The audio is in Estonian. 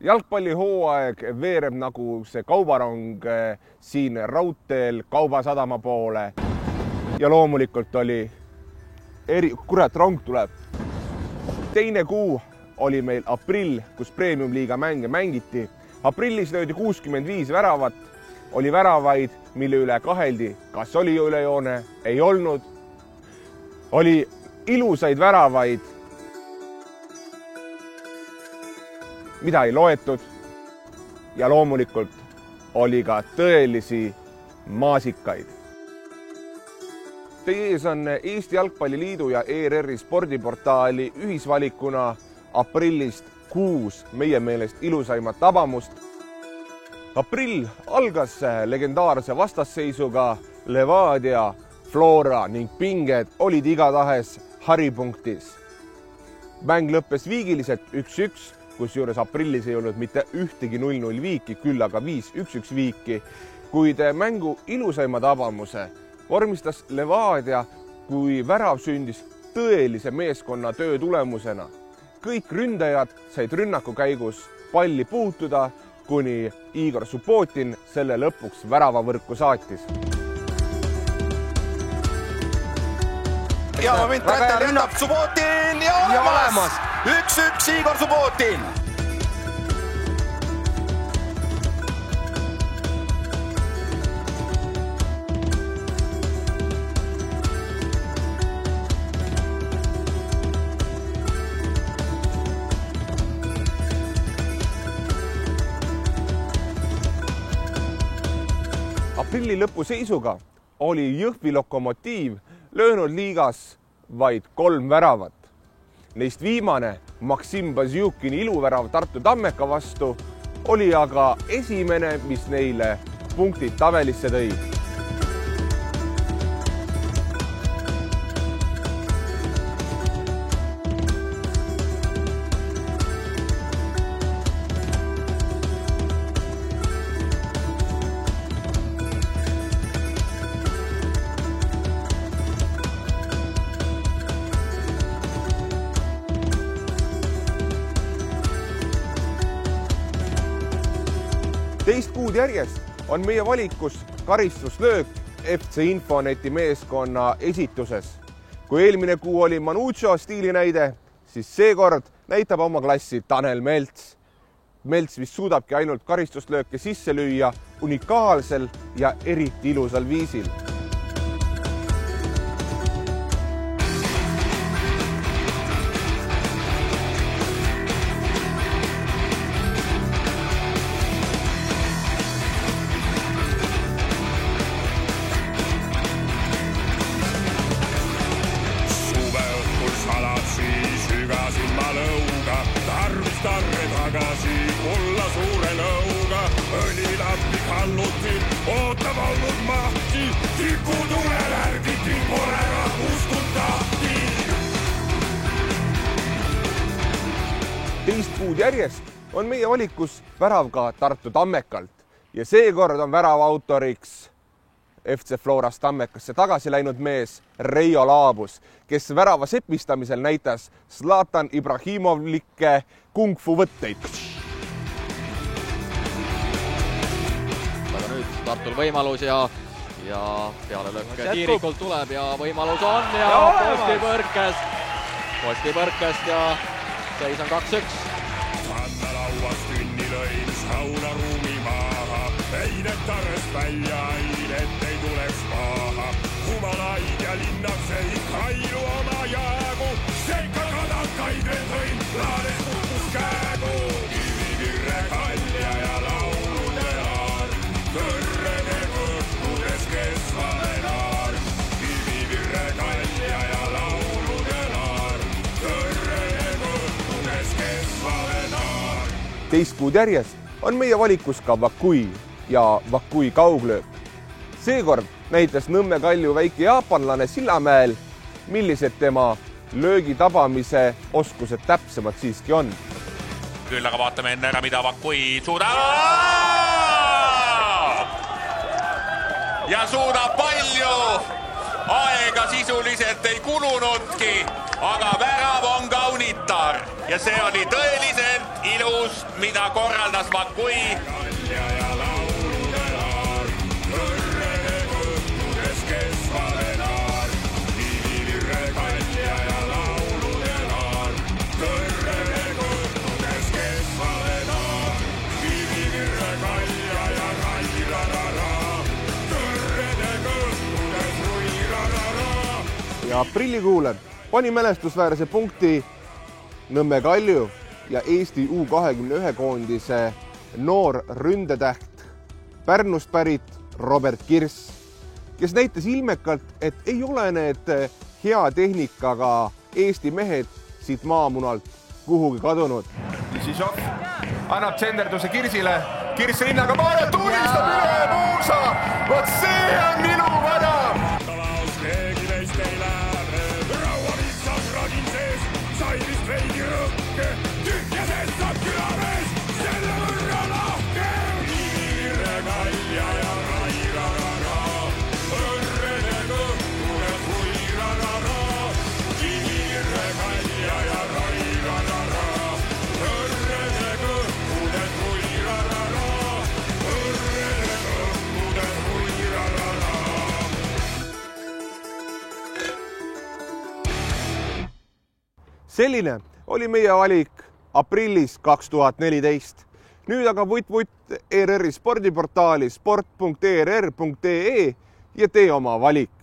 Jalgpallihooaeg veereb nagu see kaubarong siin raudteel Kaubasadama poole. Ja loomulikult oli kurat, rong tuleb. Teine kuu oli meil aprill, kus Premium-liiga mänge mängiti. Aprillis löödi 65 väravat. Oli väravaid, mille üle kaheldi, kas oli üle joone, ei olnud. Oli ilusaid väravaid, mida ei loetud. Ja loomulikult oli ka tõelisi maasikaid. Teie ees on Eesti Jalgpalliliidu ja ERR-i spordiportaali ühisvalikuna aprillist 6 meie meelest ilusaimat tabamust. Aprill algas legendaarse vastasseisuga Levadia, Flora ning pinged olid igatahes haripunktis. Mäng lõppes viigiliselt 1-1, kusjuures aprillis ei olnud mitte ühtegi 0-0 viiki, küll aga 5-1 viiki, kuid mängu ilusaima tabamuse vormistas Levadia, kui värav sündis tõelise meeskonna töö tulemusena. Kõik ründajad said rünnaku käigus palli puutuda, kuni Igor Subbotin selle lõpuks väravavõrku saatis. Ja moment Rätel rünnab Subbotin ja olemas! 1-1 Igor Subbotin! Aprilli lõpu seisuga oli Jõhvi Lokomotiiv löönud liigas vaid 3 väravat. Neist viimane Maksim Bazjukini iluvärav Tartu Tammeka vastu oli aga esimene, mis neile punktid tabelisse tõi. Teist kuud järjest on meie valikus karistuslöök FC Infoneti meeskonna esituses. Kui eelmine kuu oli Manucho stiilinäide, siis seekord näitab oma klassi Tanel Melts. Melts vist suudabki ainult karistuslööke sisse lüüa unikaalsel ja eriti ilusal viisil. Teist kuud järjest on meie valikus värav ka Tartu Tammekalt ja seekord on värava autoriks FC Florast Tammekasse tagasi läinud mees Reijo Laabus, kes värava sepistamisel näitas Zlatan Ibrahimovlikke kung-fu võtteid. Aga nüüd Tartul võimalus ja pealelöök kiirikult tuleb ja võimalus on ja posti põrkest ja seis on 2-1. Anna lauas tünni lõin saunaruumi maaha, heidet arrest välja, et ei tuleks maha. Humalaid ja linnaks ei kailu oma jäägu, seika kadakaid veel tõin, laades puhkus käegu. Kivivirre kalja ja laulude aar, kõrrede kõhkudes kesvale naar. Kivivirre kalja ja laulude aar, kõrrede kõhkudes kesvale naar. Teist kuud järjest on meie valikus ka Vakui ja Vakui kauglöök. Seekord näitas Nõmme Kalju väike jaapanlane Sillamäel, millised tema löögi tabamise oskused täpsemalt siiski on. Küll aga vaatame enne ära, mida Vakui suudab. Ja suudab palju! aega sisuliselt ei kulunudki, aga värav on kaunitar ja see oli tõeliselt ilus, mida korraldas Vakui. Ja aprillikuule pani mälestusväärse punkti Nõmme Kalju ja Eesti U21 koondise noor ründetäht Pärnust pärit Robert Kirss, kes näitas ilmekalt, et ei ole need hea tehnikaga Eesti mehed siit maamunalt kuhugi kadunud. Sisov annab tsenderduse Kirsile. Kirss rinnaga maale, tulistab üle Muusa. Vot see on minu värav! Sai vist veidi rõkke, tühja sest saab külamees, selle võrra lahke. Kiire Kalja ja Rai rarara, õrrede kõhkudes hui rarara. Kiire Kalja ja Rai rarara, õrrede kõhkudes hui rarara, õrrede kõhkudes hui rarara. Selline oli meie valik aprillis 2014. Nüüd aga vutt ERR-i spordiportaali sport.err.ee ja tee oma valik.